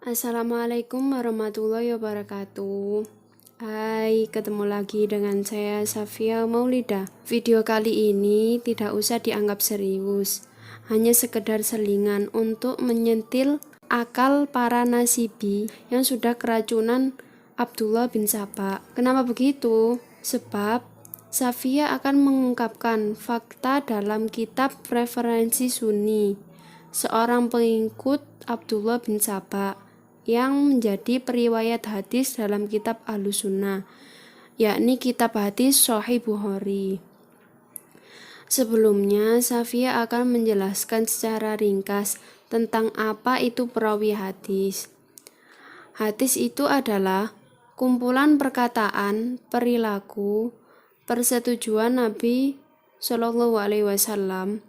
Assalamualaikum warahmatullahi wabarakatuh. Hai, ketemu lagi dengan saya Safia Maulida. Video kali ini tidak usah dianggap serius, hanya sekedar selingan untuk menyentil akal para nasibi yang sudah keracunan Abdullah bin Saba. Kenapa begitu? Sebab Safia akan mengungkapkan fakta dalam kitab Referensi Sunni, seorang pengikut Abdullah bin Saba yang menjadi periwayat hadis dalam kitab Ahlussunnah, yakni kitab hadis Sahih Bukhari. Sebelumnya, Safia akan menjelaskan secara ringkas tentang apa itu perawi hadis. Hadis itu adalah kumpulan perkataan, perilaku, persetujuan Nabi Shallallahu Alaihi Wasallam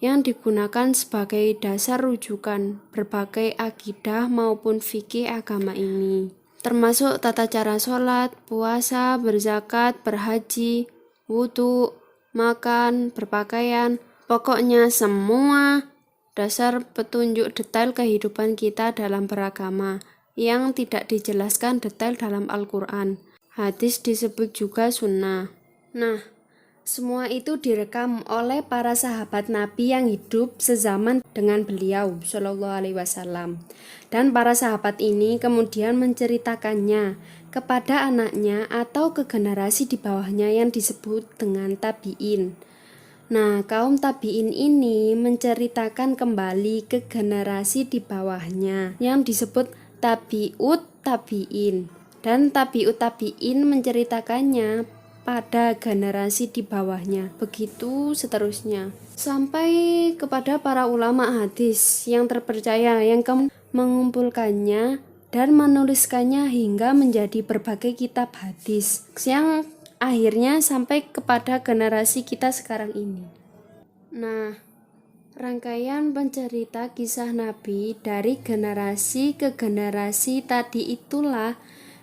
yang digunakan sebagai dasar rujukan berbagai akidah maupun fikih agama ini, termasuk tata cara sholat, puasa, berzakat, berhaji, wudhu, makan, berpakaian, pokoknya semua dasar petunjuk detail kehidupan kita dalam beragama yang tidak dijelaskan detail dalam Al-Quran. Hadis disebut juga sunnah. Nah, semua itu direkam oleh para sahabat Nabi yang hidup sezaman dengan beliau Shallallahu Alaihi Wasallam, dan para sahabat ini kemudian menceritakannya kepada anaknya atau ke generasi di bawahnya yang disebut dengan tabi'in. Nah, kaum tabi'in ini menceritakan kembali ke generasi di bawahnya yang disebut tabi'ut tabi'in, dan tabi'ut tabi'in menceritakannya pada generasi di bawahnya, begitu seterusnya sampai kepada para ulama hadis yang terpercaya yang mengumpulkannya dan menuliskannya hingga menjadi berbagai kitab hadis yang akhirnya sampai kepada generasi kita sekarang ini. Nah, rangkaian pencerita kisah Nabi dari generasi ke generasi tadi itulah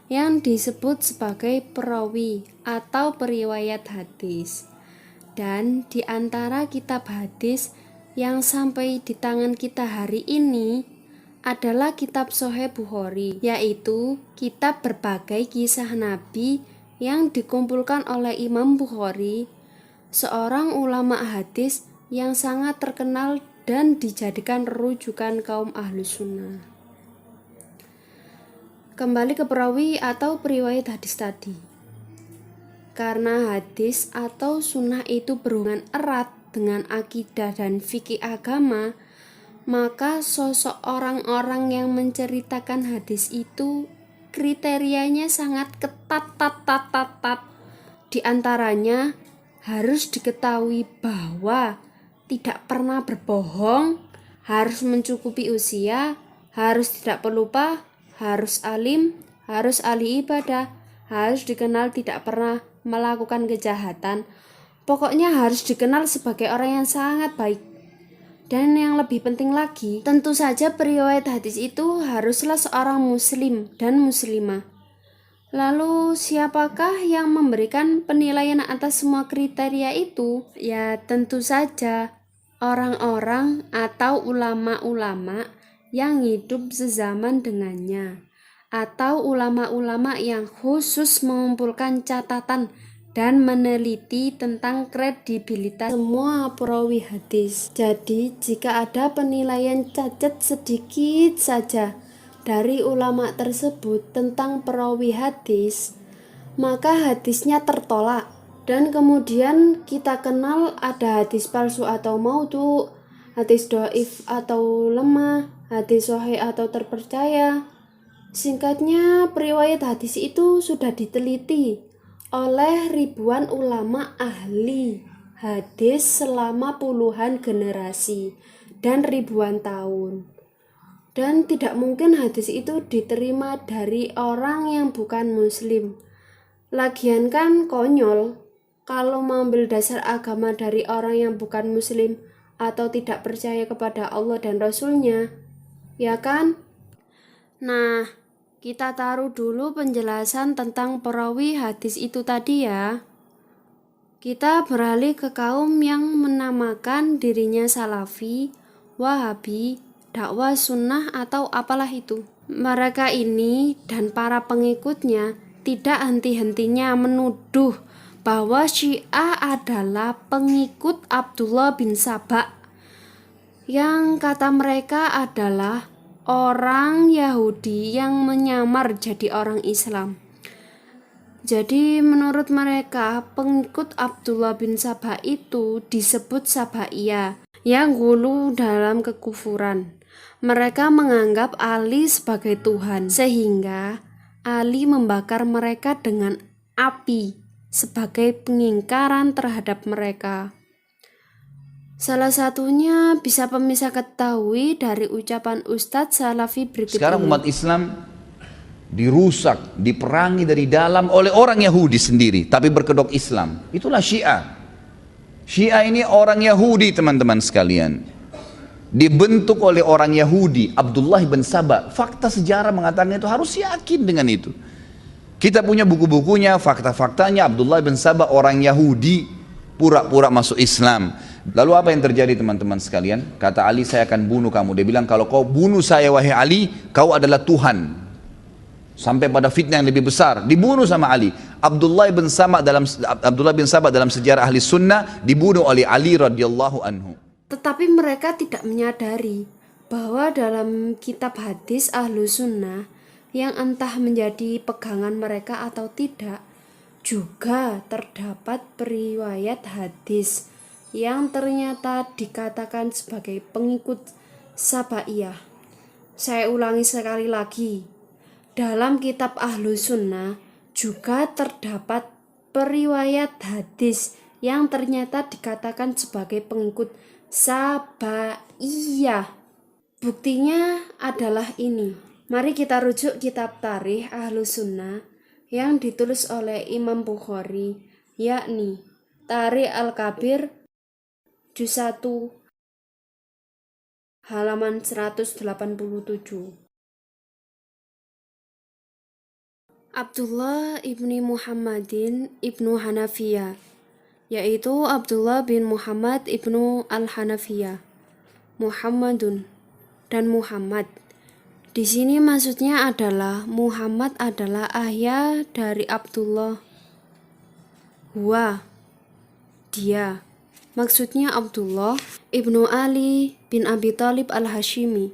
yang disebut sebagai perawi atau periwayat hadis. Dan di antara kitab hadis yang sampai di tangan kita hari ini adalah kitab Sahih Bukhari, yaitu kitab berbagai kisah Nabi yang dikumpulkan oleh Imam Bukhari, seorang ulama hadis yang sangat terkenal dan dijadikan rujukan kaum Ahlussunnah. Kembali ke perawi atau periwayat hadis tadi. Karena hadis atau sunnah itu berhubungan erat dengan akidah dan fikih agama, maka sosok orang-orang yang menceritakan hadis itu kriterianya sangat ketat. Di antaranya harus diketahui bahwa tidak pernah berbohong, harus mencukupi usia, harus tidak pelupa, harus alim, harus ahli ibadah, harus dikenal tidak pernah melakukan kejahatan. Pokoknya harus dikenal sebagai orang yang sangat baik. Dan yang lebih penting lagi, tentu saja periwayat hadis itu haruslah seorang muslim dan muslimah. Lalu siapakah yang memberikan penilaian atas semua kriteria itu? Ya tentu saja orang-orang atau ulama-ulama yang hidup sezaman dengannya, atau ulama-ulama yang khusus mengumpulkan catatan dan meneliti tentang kredibilitas semua perawi hadis. Jadi jika ada penilaian cacat sedikit saja dari ulama tersebut tentang perawi hadis, maka hadisnya tertolak, dan kemudian kita kenal ada hadis palsu atau maudhu, hadis dhaif atau lemah, hadis sahih atau terpercaya. Singkatnya, periwayat hadis itu sudah diteliti oleh ribuan ulama ahli hadis selama puluhan generasi dan ribuan tahun. Dan tidak mungkin hadis itu diterima dari orang yang bukan muslim. Lagian kan konyol kalau mengambil dasar agama dari orang yang bukan muslim atau tidak percaya kepada Allah dan Rasulnya, ya kan? Nah, kita taruh dulu penjelasan tentang perawi hadis itu tadi ya. Kita beralih ke kaum yang menamakan dirinya Salafi, Wahabi, dakwah sunnah atau apalah itu. Mereka ini dan para pengikutnya tidak henti-hentinya menuduh bahwa Syiah adalah pengikut Abdullah bin Saba, yang kata mereka adalah orang Yahudi yang menyamar jadi orang Islam. Jadi menurut mereka pengikut Abdullah bin Saba itu disebut Sabaiyah yang gulu dalam kekufuran. Mereka menganggap Ali sebagai Tuhan, sehingga Ali membakar mereka dengan api sebagai pengingkaran terhadap mereka. Salah satunya bisa pemirsa ketahui dari ucapan Ustadz Salafi berikut Sekarang ini. umat Islam dirusak, diperangi dari dalam oleh orang Yahudi sendiri, tapi berkedok Islam. Itulah Syiah. Syiah ini orang Yahudi, teman-teman sekalian. Dibentuk oleh orang Yahudi, Abdullah bin Saba. Fakta sejarah mengatakan itu, harus yakin dengan itu. Kita punya buku-bukunya, fakta-faktanya. Abdullah bin Saba orang Yahudi, pura-pura masuk Islam. Lalu apa yang terjadi, teman-teman sekalian? Kata Ali, saya akan bunuh kamu. Dia bilang, kalau kau bunuh saya wahai Ali, kau adalah Tuhan. Sampai pada fitnah yang lebih besar, dibunuh sama Ali. Abdullah bin Saba dalam sejarah ahli sunnah dibunuh oleh Ali radhiyallahu anhu. Tetapi mereka tidak menyadari bahwa dalam kitab hadis ahlu sunnah yang entah menjadi pegangan mereka atau tidak, juga terdapat periwayat hadis yang ternyata dikatakan sebagai pengikut Sabaiyah. Saya ulangi sekali lagi, dalam kitab ahlu sunnah juga terdapat periwayat hadis yang ternyata dikatakan sebagai pengikut Sabaiyah. Buktinya adalah ini. Mari kita rujuk kitab Tarikh Ahlus Sunnah yang ditulis oleh Imam Bukhari, yakni Tarikh Al-Kabir juz 1 halaman 187. Abdullah ibni Muhammadin ibnu Hanafiyah, yaitu Abdullah bin Muhammad ibnu Al-Hanafiyah, Muhammadun dan Muhammad. Di sini maksudnya adalah Muhammad adalah ayah dari Abdullah. Huwa, dia. Maksudnya Abdullah ibnu Ali bin Abi Thalib Al-Hashimi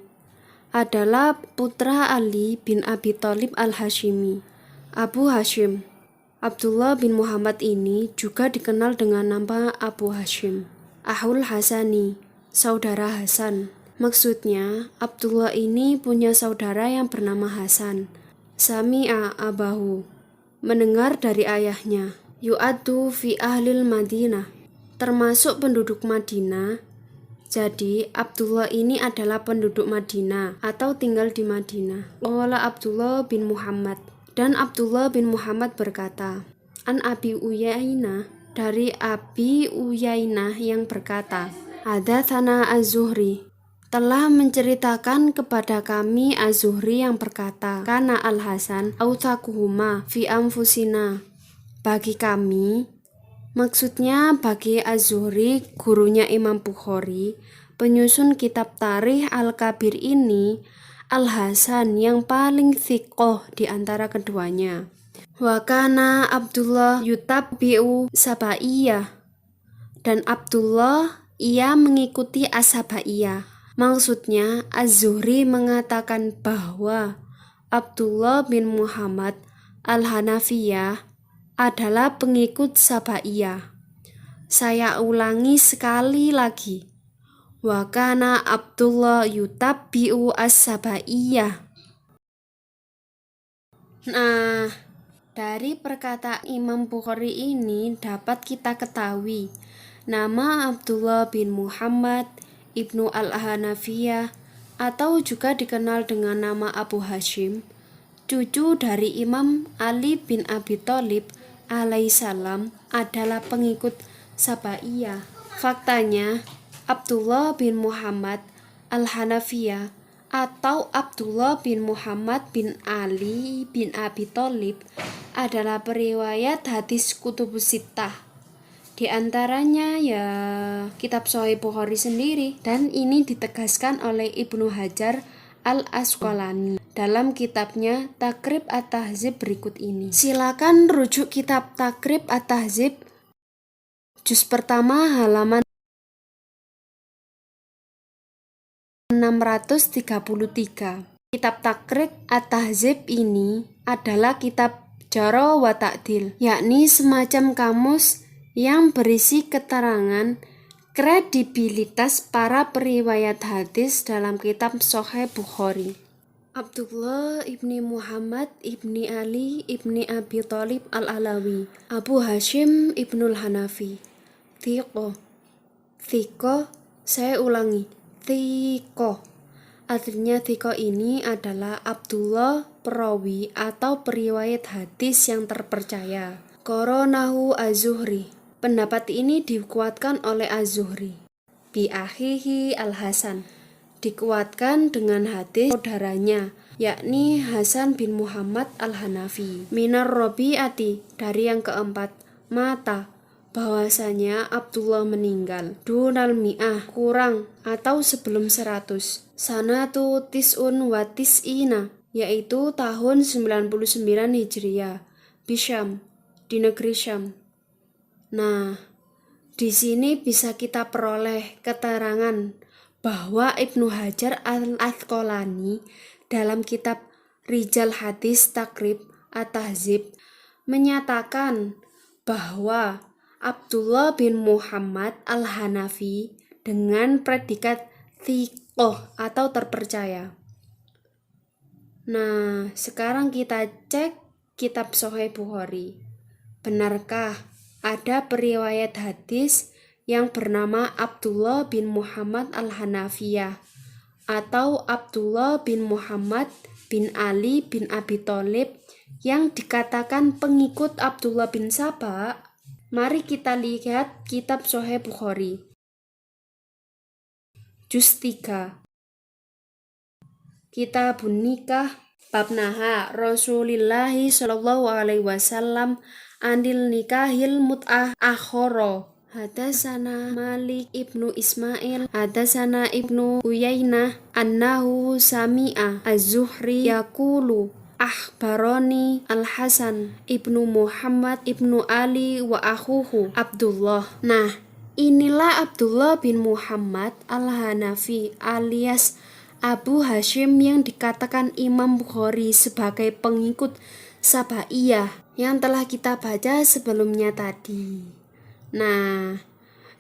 adalah putra Ali bin Abi Thalib Al-Hashimi, Abu Hashim. Abdullah bin Muhammad ini juga dikenal dengan nama Abu Hashim, Ahul Hasani, saudara Hasan. Maksudnya Abdullah ini punya saudara yang bernama Hasan. Sami'a abahu, mendengar dari ayahnya. Yu'addu fi ahlil Madinah, termasuk penduduk Madinah. Jadi Abdullah ini adalah penduduk Madinah atau tinggal di Madinah. Qala Abdullah bin Muhammad, dan Abdullah bin Muhammad berkata, An Abi Uyainah, dari Abi Uyainah yang berkata, Hadatsana Az-Zuhri, telah menceritakan kepada kami Az-Zuhri yang berkata, Kana Al-Hasan autakuhuma fi anfusina, bagi kami, maksudnya bagi Az-Zuhri, gurunya Imam Bukhari, penyusun kitab Tarikh Al-Kabir ini, Al-Hasan yang paling thiqoh di antara keduanya. Wa kana Abdullah yutabbi'u Sabaiyah, dan Abdullah ia mengikuti As-Sabaiyah. Maksudnya Az-Zuhri mengatakan bahwa Abdullah bin Muhammad Al-Hanafiyah adalah pengikut Sabaiyah. Saya ulangi sekali lagi. Wa kana Abdullah yutabbi'u as-Sabaiyah. Nah, dari perkataan Imam Bukhari ini dapat kita ketahui nama Abdullah bin Muhammad ibnu Al-Hanafiyah, atau juga dikenal dengan nama Abu Hashim, cucu dari Imam Ali bin Abi Thalib alaihissalam, adalah pengikut Sabaiyah. Faktanya, Abdullah bin Muhammad Al-Hanafiyah atau Abdullah bin Muhammad bin Ali bin Abi Thalib adalah periwayat hadis kutubus sittah Di antaranya ya kitab Sahih Bukhari sendiri, dan ini ditegaskan oleh Ibnu Hajar Al-Asqalani dalam kitabnya Taqrib At-Tahdzib berikut ini. Silakan rujuk kitab Taqrib At-Tahdzib juz pertama halaman 633. Kitab Taqrib At-Tahdzib ini adalah kitab Jarh wa Ta'dil, yakni semacam kamus yang berisi keterangan kredibilitas para periwayat hadis dalam kitab Sahih Bukhari. Abdullah ibni Muhammad ibni Ali ibni Abi Thalib al-Alawi, Abu Hashim ibnul Hanafi. Thiqo, saya ulangi, Thiqo. Artinya Thiqo ini adalah Abdullah perawi atau periwayat hadis yang terpercaya. Qoronahu Az-Zuhri. Pendapat ini dikuatkan oleh Az-Zuhri. Bi akhihi Al-Hasan. Dikuatkan dengan hadis saudaranya, yakni Hasan bin Muhammad Al-Hanafi. Minar Rabi'ati, dari yang keempat, mata, bahwasanya Abdullah meninggal. Dunal mi'ah, kurang atau sebelum 100. Sanatu tis'un wa tis'ina, yaitu tahun 99 Hijriah. Bisyam, di negeri Syam. Nah, di sini bisa kita peroleh keterangan bahwa Ibnu Hajar Al-Asqalani dalam kitab Rijal Hadis Taqrib At-Tahdzib menyatakan bahwa Abdullah bin Muhammad Al-Hanafi dengan predikat thiqah atau terpercaya. Nah, sekarang kita cek kitab Sahih Bukhari. Benarkah ada periwayat hadis yang bernama Abdullah bin Muhammad Al-Hanafiyah atau Abdullah bin Muhammad bin Ali bin Abi Thalib yang dikatakan pengikut Abdullah bin Saba? Mari kita lihat kitab Sahih Bukhari juz 3, Kitabun Nikah, bab naha Rasulillahi sallallahu alaihi wasallam andil nikahil mut'ah akhoro. Hadasana Malik ibnu Ismail, hadasana ibnu Uyainah, annahu sami'a Az-Zuhri yaqulu akhbaroni Al-Hasan ibnu Muhammad ibnu Ali wa akhuhu Abdullah. Nah, inilah Abdullah bin Muhammad Al-Hanafi alias Abu Hashim yang dikatakan Imam Bukhari sebagai pengikut Sabaiyah yang telah kita baca sebelumnya tadi. Nah,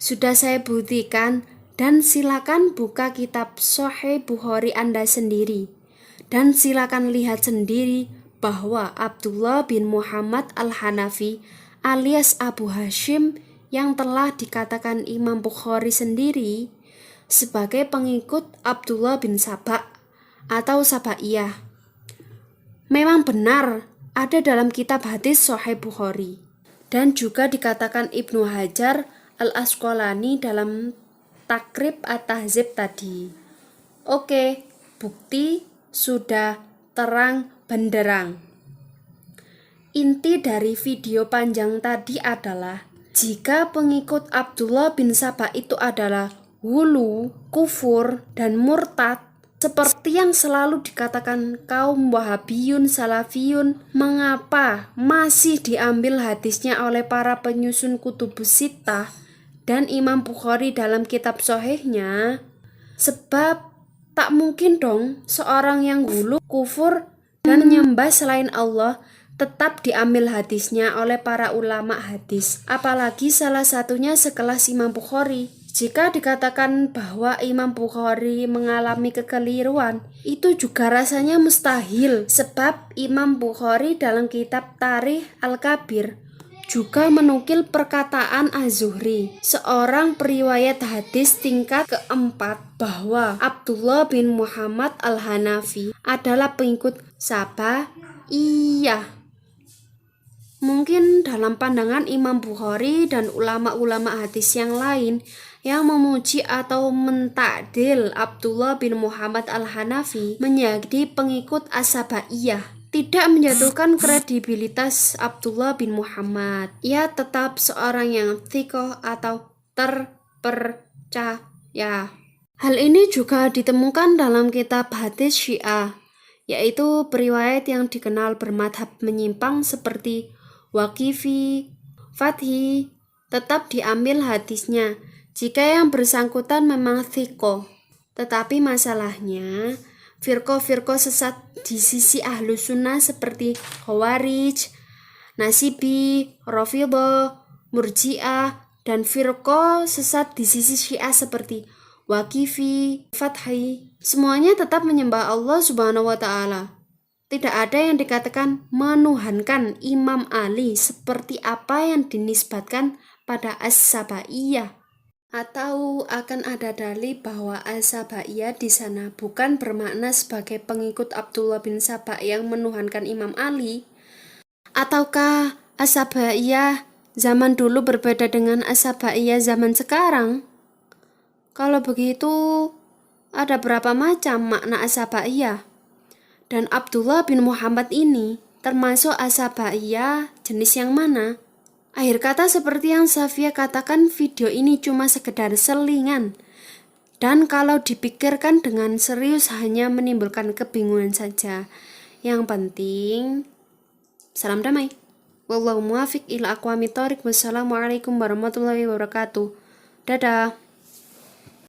sudah saya buktikan, dan silakan buka kitab Sahih Bukhari Anda sendiri dan silakan lihat sendiri bahwa Abdullah bin Muhammad Al-Hanafi alias Abu Hashim yang telah dikatakan Imam Bukhari sendiri sebagai pengikut Abdullah bin Saba atau Sabaiyah memang benar ada dalam kitab hadis Sahih Bukhari, dan juga dikatakan Ibnu Hajar Al-Asqalani dalam Taqrib At-Tahdzib tadi. Oke, bukti sudah terang benderang. Inti dari video panjang tadi adalah jika pengikut Abdullah bin Saba itu adalah hulu, kufur, dan murtad, seperti yang selalu dikatakan kaum Wahabiyun Salafiyun, mengapa masih diambil hadisnya oleh para penyusun Kutubus Sittah dan Imam Bukhari dalam kitab Sahihnya? Sebab tak mungkin dong seorang yang hulu, kufur, dan menyembah selain Allah tetap diambil hadisnya oleh para ulama hadis, apalagi salah satunya sekelas Imam Bukhari. Jika dikatakan bahwa Imam Bukhari mengalami kekeliruan, itu juga rasanya mustahil, sebab Imam Bukhari dalam kitab Tarikh Al-Kabir juga menukil perkataan Az-Zuhri, seorang periwayat hadis tingkat keempat, bahwa Abdullah bin Muhammad Al-Hanafi adalah pengikut Sabaiyah. Mungkin dalam pandangan Imam Bukhari dan ulama-ulama hadis yang lain yang memuji atau mentakdil Abdullah bin Muhammad Al-Hanafi menjadi pengikut As-Sabaiyah, tidak menjatuhkan kredibilitas Abdullah bin Muhammad. Ia tetap seorang yang thiqah atau terpercaya. Hal ini juga ditemukan dalam kitab hadis Syiah, yaitu periwayat yang dikenal bermadhab menyimpang seperti Waqifi, Fathi, tetap diambil hadisnya jika yang bersangkutan memang thiqah. Tetapi masalahnya, firqah-firqah sesat di sisi ahlu sunnah seperti Khawarij, Nasibi, Rafidhah, Murji'ah, dan firqah sesat di sisi Syiah seperti Waqifi, Fathi, semuanya tetap menyembah Allah Subhanahu wa Ta'ala. Tidak ada yang dikatakan menuhankan Imam Ali seperti apa yang dinisbatkan pada As-Sabaiyah. Atau akan ada dalil bahwa As-Sabaiyah di sana bukan bermakna sebagai pengikut Abdullah bin Saba yang menuhankan Imam Ali? Ataukah As-Sabaiyah zaman dulu berbeda dengan As-Sabaiyah zaman sekarang? Kalau begitu, ada berapa macam makna As-Sabaiyah? Dan Abdullah bin Muhammad ini termasuk As-Sabaiyah jenis yang mana? Akhir kata seperti yang Safia katakan, video ini cuma sekedar selingan. Dan kalau dipikirkan dengan serius hanya menimbulkan kebingungan saja. Yang penting, salam damai. Wallahu muwaffiq ila aqwamit thoriq. Wassalamualaikum warahmatullahi wabarakatuh. Dadah.